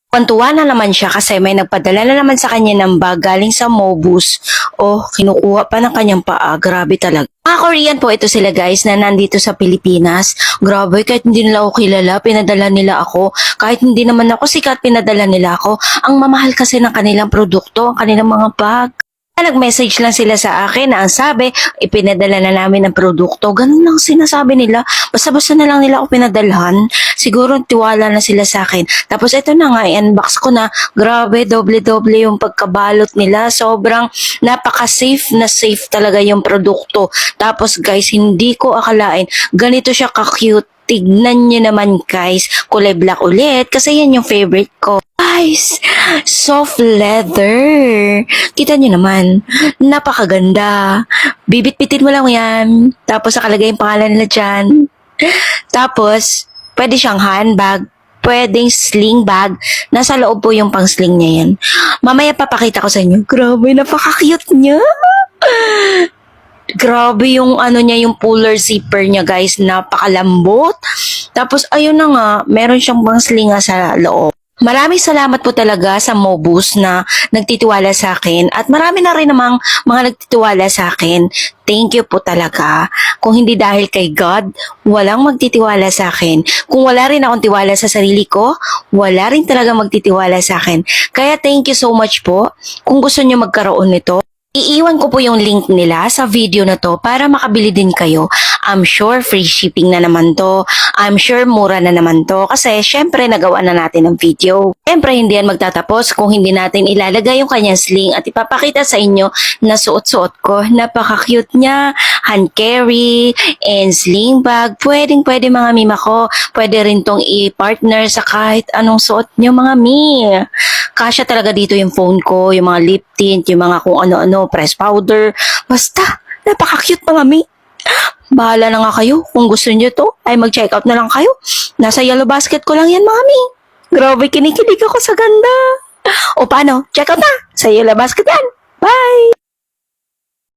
Tuwan-tuwa na naman siya kasi may nagpadala na naman sa kanya ng bag galing sa Mobus. Oh, kinukuha pa ng kanyang paa. Grabe talaga. Mga Korean po ito sila guys na nandito sa Pilipinas. Grabe, kahit hindi nila ako kilala, pinadala nila ako. Kahit hindi naman ako sikat, pinadala nila ako. Ang mamahal kasi ng kanilang produkto, ang kanilang mga bag. Nag-message lang sila sa akin na ang sabi, ipinadala na namin ang produkto. Ganun lang sinasabi nila. Basta-basta na lang nila ako pinadalhan. Siguro tiwala na sila sa akin. Tapos ito na nga, i-unbox ko na. Grabe, doble-doble yung pagkabalot nila. Sobrang napaka-safe na safe talaga yung produkto. Tapos guys, hindi ko akalain, ganito siya ka-cute. Tignan nyo naman guys, kulay black ulit kasi yan yung favorite ko. Guys, soft leather. Kita nyo naman, napakaganda. Bibit-bitin mo lang yan. Tapos nakalagay yung pangalan nila dyan. Tapos, pwede siyang handbag, pwedeng sling bag. Nasa loob po yung pang-sling niya yan. Mamaya papakita ko sa inyo. Grabe, napaka-cute niya. Grabe yung ano niya, yung puller zipper niya guys, napakalambot. Tapos ayun na nga, meron siyang pangslinga sa loob. Maraming salamat po talaga sa Mobus na nagtitiwala sa akin at marami na rin namang mga nagtitiwala sa akin. Thank you po talaga. Kung hindi dahil kay God, walang magtitiwala sa akin. Kung wala rin akong tiwala sa sarili ko, wala rin talaga magtitiwala sa akin. Kaya thank you so much po. Kung gusto niyo magkaroon nito, iiwan ko po yung link nila sa video na to para makabili din kayo. I'm sure free shipping na naman to. I'm sure mura na naman to. Kasi syempre nagawa na natin ng video. Syempre hindi yan magtatapos kung hindi natin ilalagay yung kanyang sling at ipapakita sa inyo na suot-suot ko. Napaka-cute niya. Hand carry and sling bag. Pwedeng-pwede mga mima ko. Pwede rin tong i-partner sa kahit anong suot nyo mga mi. Kasya talaga dito yung phone ko, yung mga lip tint, yung mga kung ano-ano, press powder. Basta, napaka-cute mga mi. Bahala na nga kayo. Kung gusto nyo to, ay mag-check out na lang kayo. Nasa yellow basket ko lang yan mga mi. Grabe, kinikilig ako sa ganda. O paano? Check out na! Sa yellow basket yan. Bye!